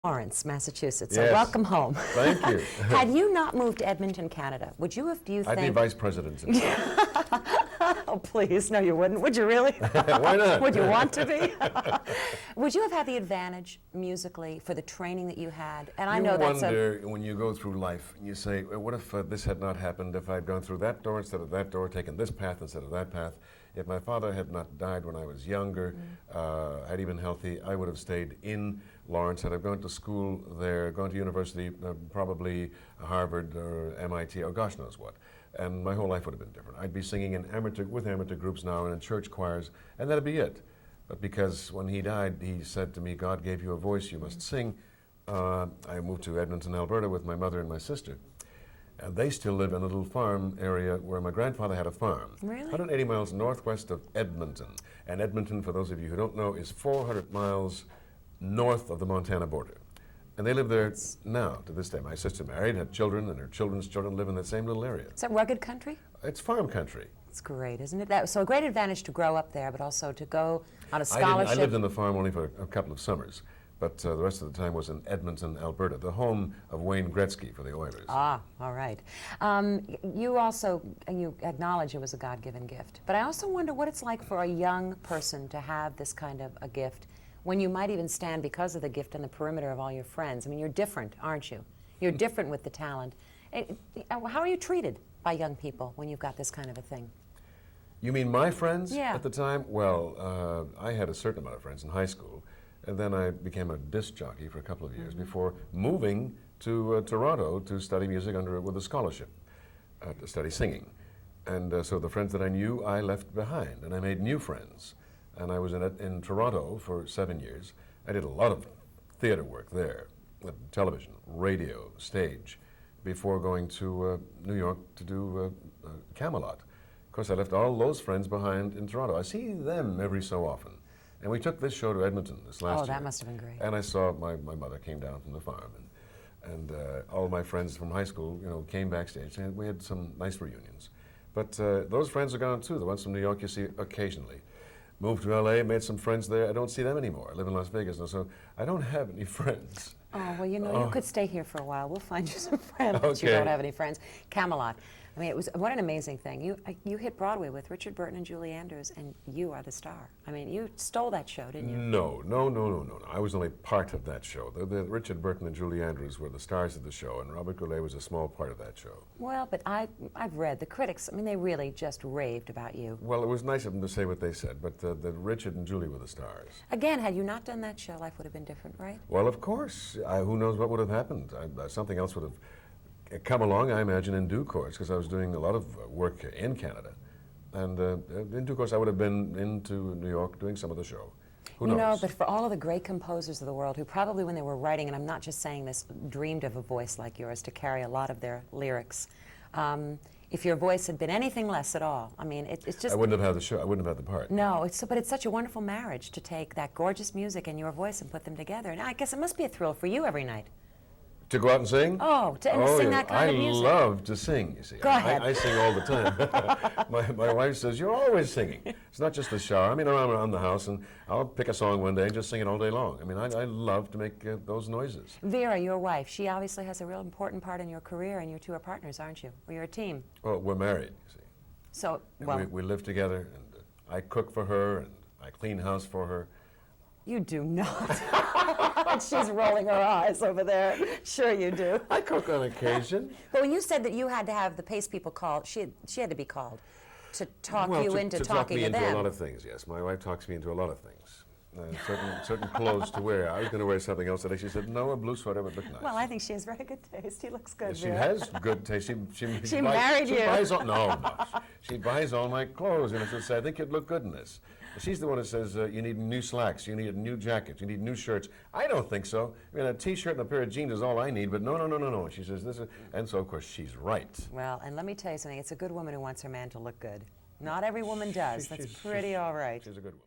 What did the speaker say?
Lawrence, Massachusetts. Yes. So welcome home. Thank you. Had you not moved to Edmonton, Canada, would you have, do you think... I'd be vice president. Oh, please. No, you wouldn't. Would you really? Why not? Would you want to be? Would you have had the advantage musically for the training that you had? And I know that's You wonder when you go through life, and you say, well, what if this had not happened, if I'd gone through that door instead of that door, taken this path instead of that path, if my father had not died when I was younger, had he been healthy, I would have stayed in Lawrence. Had I gone to school there, gone to university, probably Harvard or MIT, or gosh knows what. And my whole life would have been different. I'd be singing in with amateur groups now and in church choirs, and that'd be it. But because when he died, he said to me, God gave you a voice, you must sing. I moved to Edmonton, Alberta with my mother and my sister. And they still live in a little farm area where my grandfather had a farm. Really? 180 miles northwest of Edmonton. And Edmonton, for those of you who don't know, is 400 miles north of the Montana border. And they live there now, to this day. My sister married, had children, and her children's children live in that same little area. Is that rugged country? It's farm country. It's great, isn't it? So a great advantage to grow up there, but also to go on a scholarship. I lived in the farm only for a couple of summers, but the rest of the time was in Edmonton, Alberta, the home of Wayne Gretzky for the Oilers. Ah, all right. You also, you acknowledge it was a God-given gift, but I also wonder what it's like for a young person to have this kind of a gift when you might even stand, because of the gift, on the perimeter of all your friends. I mean, you're different, aren't you? You're different with the talent. How are you treated by young people when you've got this kind of a thing? You mean my friends at the time? Well, I had a certain amount of friends in high school, and then I became a disc jockey for a couple of years before moving to Toronto to study music with a scholarship, to study singing. And so the friends that I knew, I left behind, and I made new friends. And I was in Toronto for 7 years. I did a lot of theater work there, television, radio, stage, before going to New York to do Camelot. Of course, I left all those friends behind in Toronto. I see them every so often. And we took this show to Edmonton this last year. Oh, that must have been great. And I saw my mother came down from the farm, and all my friends from high school, came backstage, and we had some nice reunions. But those friends are gone too. The ones from New York you see occasionally. Moved to LA, made some friends there. I don't see them anymore. I live in Las Vegas now, so I don't have any friends. Oh, well, you could stay here for a while. We'll find you some friends, but Okay. you don't have any friends. Camelot. I mean, what an amazing thing. You hit Broadway with Richard Burton and Julie Andrews, and you are the star. I mean, you stole that show, didn't you? No. I was only part of that show. The Richard Burton and Julie Andrews were the stars of the show, and Robert Goulet was a small part of that show. Well, but I've read the critics. I mean, they really just raved about you. Well, it was nice of them to say what they said, but the Richard and Julie were the stars. Again, had you not done that show, life would have been different, right? Well, of course. Who knows what would have happened? Something else would have come along, I imagine, in due course, because I was doing a lot of work in Canada. And in due course, I would have been into New York doing some of the show. Who knows? You know, but for all of the great composers of the world who probably, when they were writing, and I'm not just saying this, dreamed of a voice like yours to carry a lot of their lyrics, if your voice had been anything less at all, I mean, it's just... I wouldn't have had the show. I wouldn't have had the part. No, but it's such a wonderful marriage to take that gorgeous music and your voice and put them together. And I guess it must be a thrill for you every night. To go out and sing? Oh, to sing that kind of music. I love to sing, you see. Go ahead. I sing all the time. my wife says, you're always singing. It's not just the shower. I mean, around the house, and I'll pick a song one day and just sing it all day long. I mean, I love to make those noises. Vera, your wife, she obviously has a real important part in your career, and you two are partners, aren't you? Or you're a team. Well, we're married, you see. So, well... We live together, and I cook for her, and I clean house for her. You do not. She's rolling her eyes over there. Sure you do. I cook on occasion. But when you said that you had to have the pace people called, she had to be called to talk you into talking to them. To talk me into a lot of things, yes. My wife talks me into a lot of things. Certain clothes to wear. I was going to wear something else today. She said, no, a blue sweater would look nice. Well, I think she has very good taste. He looks good, She Vera. has good taste. She married you. Buys all, no. She buys all my clothes, and she'll say, I think you'd look good in this. She's the one that says, you need new slacks, you need new jackets, you need new shirts. I don't think so. I mean, a T-shirt and a pair of jeans is all I need, but no. She says, this is, and so, of course, she's right. Well, and let me tell you something. It's a good woman who wants her man to look good. Not every woman does. That's pretty all right. She's a good woman.